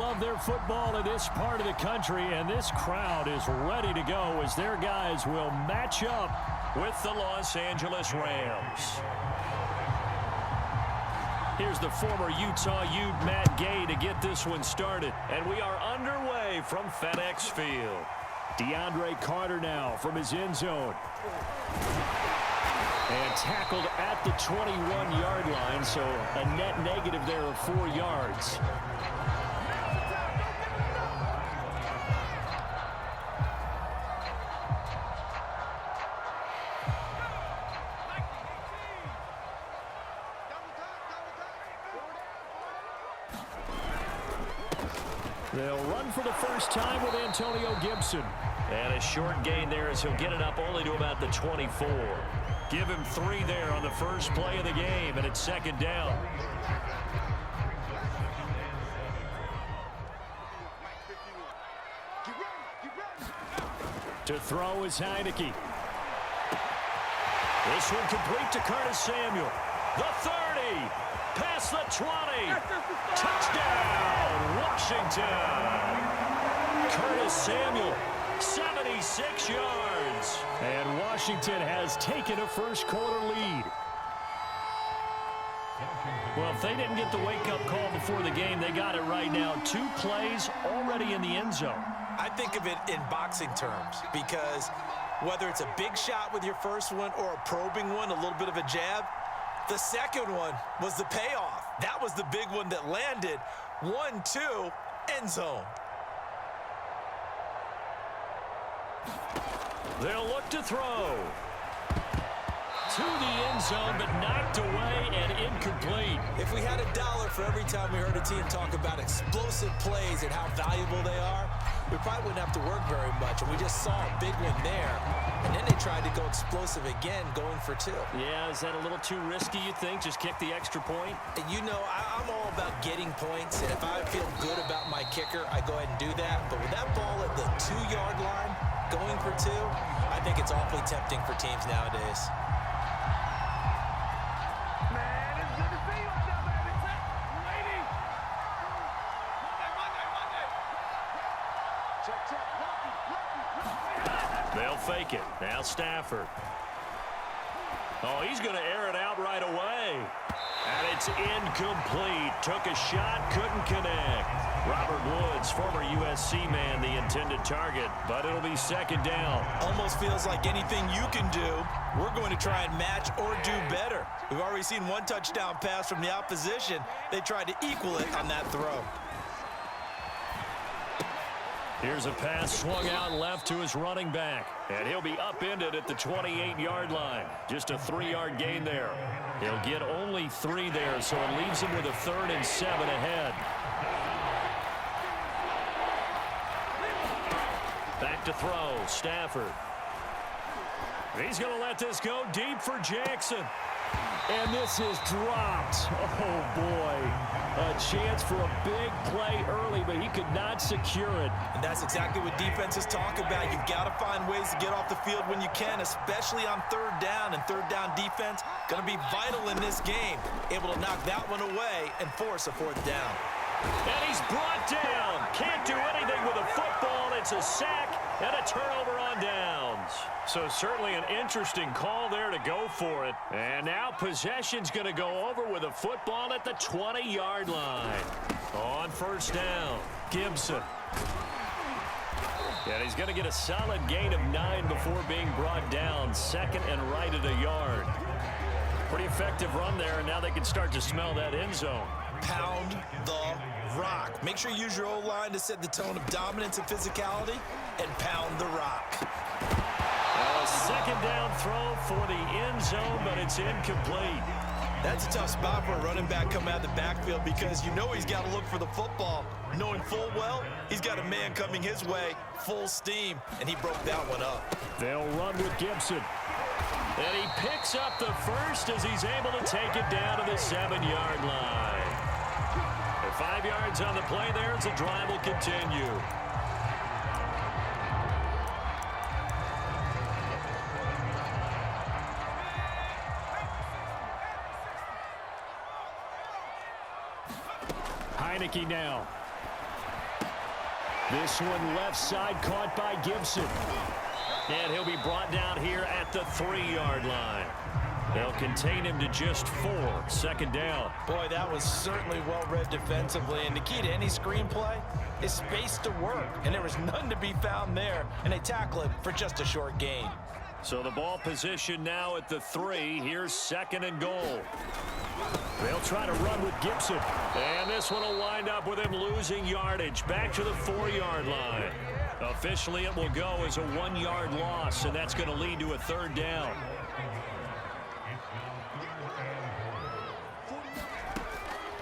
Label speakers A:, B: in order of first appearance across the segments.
A: love their football in this part of the country, and this crowd is ready to go as their guys will match up with the Los Angeles Rams. Here's the former Utah Ute, Matt Gay, to get this one started. And we are underway from FedEx Field. DeAndre Carter now from his end zone. And tackled at the 21-yard line, so a net negative there of 4 yards. They'll run for the first time with Antonio Gibson.
B: And a short gain there as he'll get it up only to about the 24. Give him 3 there on the first play of the game, and it's second down.
A: To throw is Heineke.
B: This one complete to Curtis Samuel. The 30. Past the 20. Touchdown, Washington. Curtis Samuel, 76 yards.
A: And Washington has taken a first-quarter lead.
B: Well, if they didn't get the wake-up call before the game, they got it right now. 2 plays already in the end zone.
C: I think of it in boxing terms because whether it's a big shot with your first one or a probing one, a little bit of a jab, the second one was the payoff. That was the big one that landed. 1-2, end zone.
B: They'll look to throw.
A: To the end zone, but knocked away and incomplete.
C: If we had $1 for every time we heard a team talk about explosive plays and how valuable they are, we probably wouldn't have to work very much. And we just saw a big one there. And then they tried to go explosive again, going for 2.
B: Yeah, is that a little too risky, you think? Just kick the extra point?
C: And you know, I'm all about getting points. And if I feel good about my kicker, I go ahead and do that. But with that ball at the 2-yard line, going for 2, I think it's awfully tempting for teams nowadays.
B: They'll fake it. Now Stafford. Oh, he's going to air it out right away. And it's incomplete. Took a shot, couldn't connect. Robert Woods, former USC man, the intended target, but it'll be second down.
C: Almost feels like anything you can do, we're going to try and match or do better. We've already seen 1 touchdown pass from the opposition. They tried to equal it on that throw.
A: Here's a pass swung out left to his running back.
B: And he'll be upended at the 28-yard line. Just a 3-yard gain there. He'll get only 3 there, so it leaves him with a 3rd and 7 ahead. Back to throw, Stafford. He's going to let this go deep for Jackson.
A: And this is dropped. Oh, boy. A chance for a big play early, but he could not secure it.
C: And that's exactly what defenses talk about. You've got to find ways to get off the field when you can, especially on 3rd down. And 3rd down defense going to be vital in this game. Able to knock that one away and force a 4th down.
B: And he's brought down. Can't do anything with a football. It's a sack and a turnover on downs. So certainly an interesting call there to go for it. And now possession's going to go over with a football at the 20-yard line. On 1st down, Gibson. And he's going to get a solid gain of 9 before being brought down. 2nd and right at a yard. Pretty effective run there, and now they can start to smell that end zone.
C: Pound the rock. Make sure you use your O-line to set the tone of dominance and physicality, and pound the rock.
B: A 2nd down throw for the end zone, but it's incomplete.
C: That's a tough spot for a running back coming out of the backfield because you know he's got to look for the football, knowing full well he's got a man coming his way full steam, and he broke that one up.
A: They'll run with Gibson.
B: And he picks up the 1st as he's able to take it down to the 7-yard line. 5 yards on the play there as the drive will continue.
A: Heineke now. This one left side caught by Gibson.
B: And he'll be brought down here at the 3-yard line. They'll contain him to just 4. 2nd down.
C: Boy, that was certainly well-read defensively. And the key to any screenplay is space to work. And there was none to be found there. And they tackle it for just a short gain.
B: So the ball position now at the 3. Here's 2nd and goal.
A: They'll try to run with Gibson.
B: And this one will wind up with him losing yardage. Back to the 4-yard line. Officially, it will go as a 1-yard loss, and that's going to lead to a 3rd down.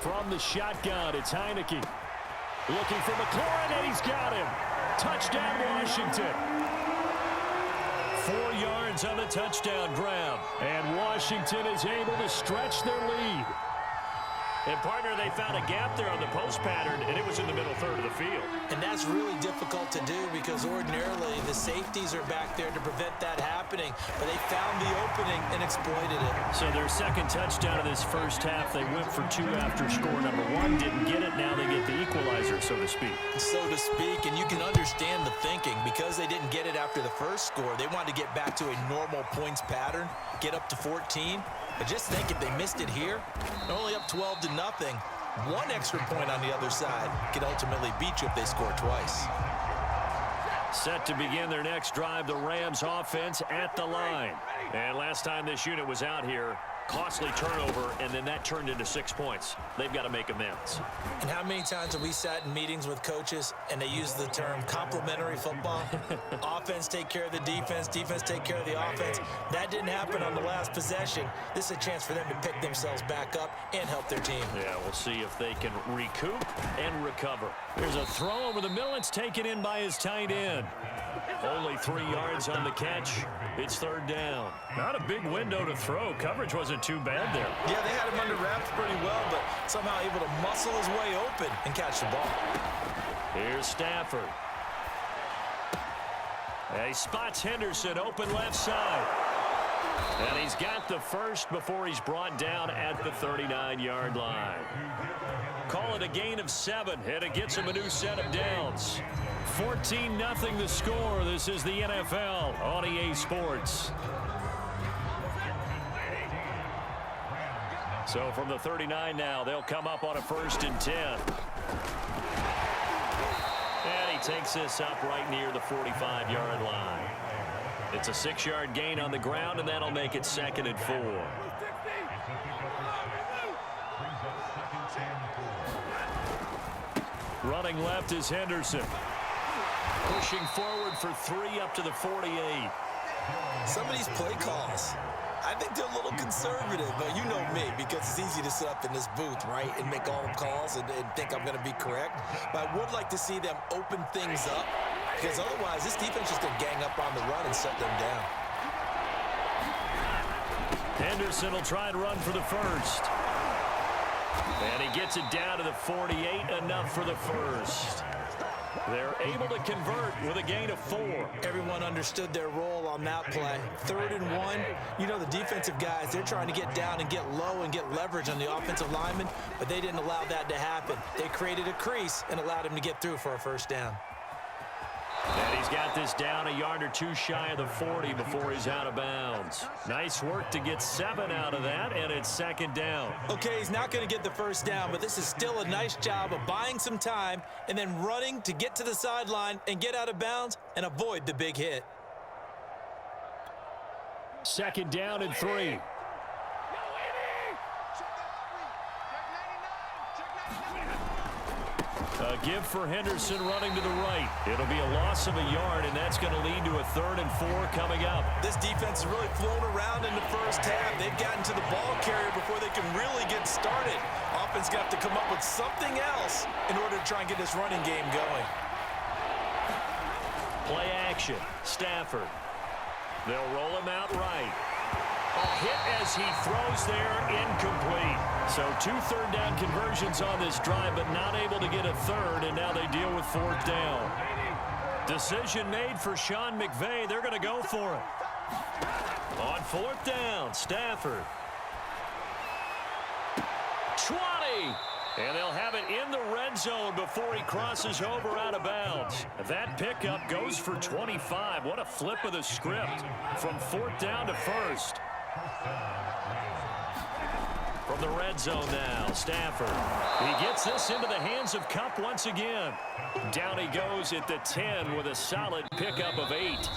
A: From the shotgun, it's Heineke. Looking for McLaurin, and he's got him. Touchdown, Washington. 4 yards on the touchdown grab. And Washington is able to stretch their lead.
B: And, partner, they found a gap there on the post pattern, and it was in the middle third of the field.
C: And that's really difficult to do because ordinarily the safeties are back there to prevent that happening. But they found the opening and exploited it.
B: So their 2nd touchdown of this first half, they went for 2 after score number 1. Didn't get it. Now they get the equalizer, so to speak.
C: So to speak, and you can understand the thinking. Because they didn't get it after the first score, they wanted to get back to a normal points pattern, get up to 14. But just think if they missed it here, they're only up 12-0. 1 extra point on the other side could ultimately beat you if they score twice.
B: Set to begin their next drive, the Rams offense at the line. And last time this unit was out here, costly turnover, and then that turned into 6 points. They've got to make amends.
C: And how many times have we sat in meetings with coaches and they use the term complementary football? Offense take care of the defense, defense take care of the offense. That didn't happen on the last possession. This is a chance for them to pick themselves back up and help their team.
B: Yeah, we'll see if they can recoup and recover.
A: There's a throw over the middle. It's taken in by his tight end.
B: Only 3 yards on the catch. It's 3rd down.
A: Not a big window to throw. Coverage wasn't too bad there.
C: Yeah, they had him under wraps pretty well, but somehow able to muscle his way open and catch the ball.
B: Here's Stafford.
A: He spots Henderson open left side.
B: And he's got the first before he's brought down at the 39-yard line.
A: Call it a gain of 7, and it gets him a new set of downs. 14-0 the score. This is the NFL on EA Sports.
B: So from the 39 now, they'll come up on a 1st and 10. And he takes this up right near the 45-yard line. It's a 6-yard gain on the ground, and that'll make it 2nd and 4.
A: Running left is Henderson. Pushing forward for 3 up to the 48.
C: Some of these play calls, I think they're a little conservative, but you know me, because it's easy to sit up in this booth, right, and make all the calls and think I'm going to be correct. But I would like to see them open things up, because otherwise this defense is going to gang up on the run and shut them down.
A: Henderson will try and run for the 1st. And he gets it down to the 48, enough for the 1st. They're able to convert with a gain of 4.
C: Everyone understood their role on that play. 3rd and 1, you know the defensive guys, they're trying to get down and get low and get leverage on the offensive lineman, but they didn't allow that to happen. They created a crease and allowed him to get through for a 1st down.
A: And he's got this down a yard or 2 shy of the 40 before he's out of bounds. Nice work to get 7 out of that, and it's 2nd down.
C: Okay, he's not going to get the 1st down, but this is still a nice job of buying some time and then running to get to the sideline and get out of bounds and avoid the big hit.
A: 2nd down and 3. A give for Henderson running to the right. It'll be a loss of a yard, and that's going to lead to a 3rd and 4 coming up.
C: This defense has really flown around in the first half. They've gotten to the ball carrier before they can really get started. Offense got to come up with something else in order to try and get this running game going.
A: Play action. Stafford. They'll roll him out right. A hit as he throws there, incomplete. So 2 3rd down conversions on this drive, but not able to get a 3rd, and now they deal with 4th down. Decision made for Sean McVay. They're going to go for it. On 4th down, Stafford. 20.
B: And they'll have it in the red zone before he crosses over out of bounds. That pickup goes for 25. What a flip of the script from fourth down to first. From the red zone now, Stafford. He gets this into the hands of Kupp once again. Down he goes at the 10 with a solid pickup of 8.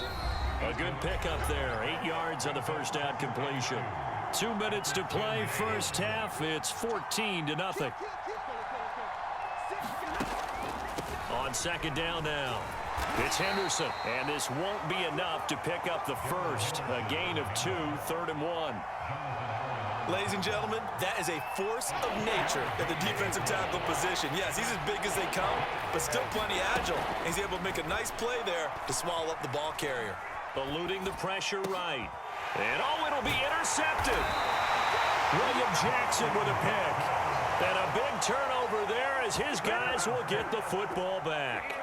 B: A good pickup there. 8 yards on the first down completion. 2 minutes to play, first half. It's 14-0. On second down now, it's Henderson. And this won't be enough to pick up the first. A gain of 2, 3rd and 1.
C: Ladies and gentlemen, that is a force of nature at the defensive tackle position. Yes, he's as big as they come, but still plenty agile. He's able to make a nice play there to swallow up the ball carrier.
B: Eluding the pressure right. And it'll be intercepted. William Jackson with a pick. And a big turnover there as his guys will get the football back.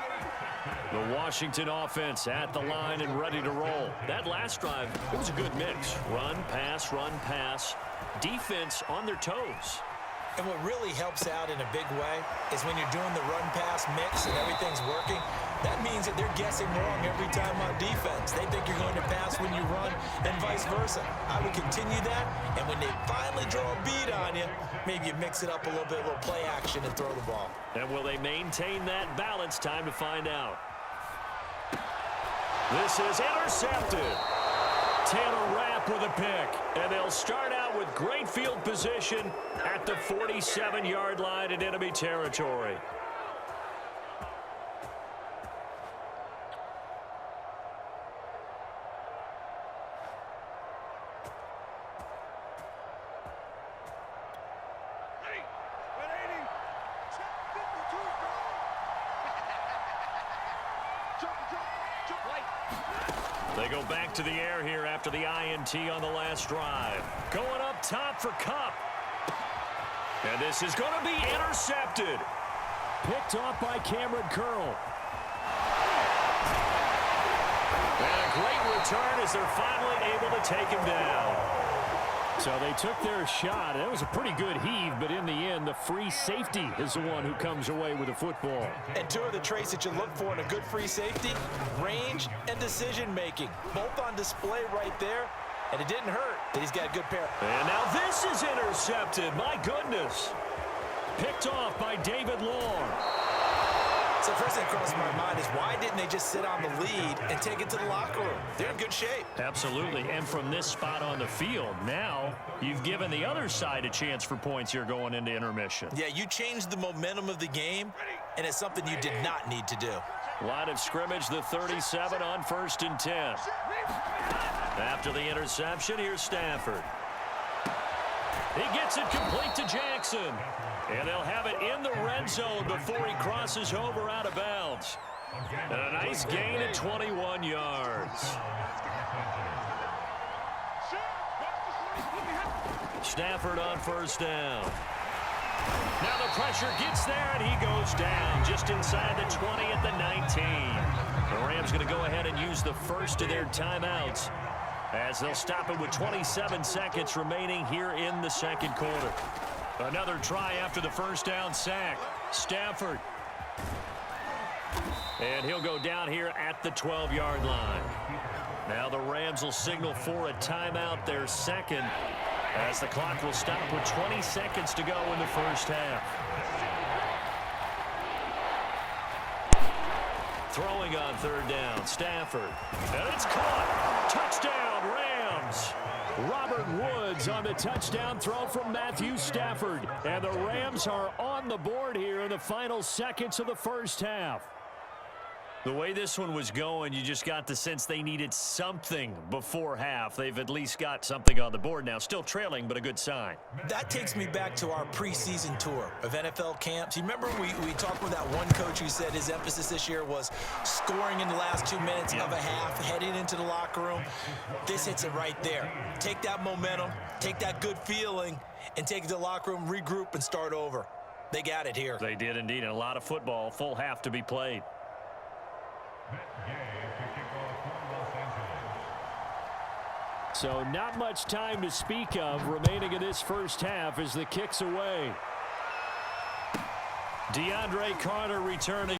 B: The Washington offense at the line and ready to roll. That last drive, it was a good mix. Run, pass. Defense on their toes.
C: And what really helps out in a big way is when you're doing the run-pass mix and everything's working, that means that they're guessing wrong every time on defense. They think you're going to pass when you run and vice versa. I would continue that, and when they finally draw a beat on you, maybe you mix it up a little bit, a little play action and throw the ball.
B: And will they maintain that balance? Time to find out. This is intercepted. Taylor Rapp with a pick, and they'll start out with great field position at the 47-yard line in enemy territory. They go back to the air here after the INT on the last drive. Going up top for Kupp. And this is going to be intercepted. Picked off by Cameron Curl. And a great return as they're finally able to take him down. So they took their shot. That was a pretty good heave, but in the end, the free safety is the one who comes away with the football.
C: And two of the traits that you look for in a good free safety, range and decision-making. Both on display right there, and it didn't hurt that he's got a good pair.
B: And now this is intercepted. My goodness. Picked off by David Long.
C: So first thing that crosses my mind is why didn't they just sit on the lead and take it to the locker room? They're in good shape.
B: Absolutely. And from this spot on the field, now you've given the other side a chance for points here going into intermission.
C: Yeah, you changed the momentum of the game, and it's something you did not need to do.
B: Line of scrimmage, the 37 on 1st and 10. After the interception, here's Stafford. He gets it complete to Jackson. And they'll have it in the red zone before he crosses over out of bounds. And a nice gain at 21 yards. Stafford on 1st down. Now the pressure gets there, and he goes down just inside the 20 at the 19. The Rams going to go ahead and use the first of their timeouts as they'll stop it with 27 seconds remaining here in the second quarter. Another try after the first down sack. Stafford. And he'll go down here at the 12-yard line. Now the Rams will signal for a timeout, their second, as the clock will stop with 20 seconds to go in the first half. Throwing on 3rd down, Stafford. And it's caught. Touchdown, Rams. Robert Woods on the touchdown throw from Matthew Stafford. And the Rams are on the board here in the final seconds of the first half. The way this one was going, you just got the sense they needed something before half. They've at least got something on the board now. Still trailing, but a good sign.
C: That takes me back to our preseason tour of NFL camps. You remember we talked with that one coach who said his emphasis this year was scoring in the last 2 minutes of a half, heading into the locker room. This hits it right there. Take that momentum, take that good feeling, and take it to the locker room, regroup, and start over. They got it here.
B: They did indeed, and a lot of football, full half to be played. So not much time to speak of remaining in this first half as the kick's away.
A: DeAndre Carter returning.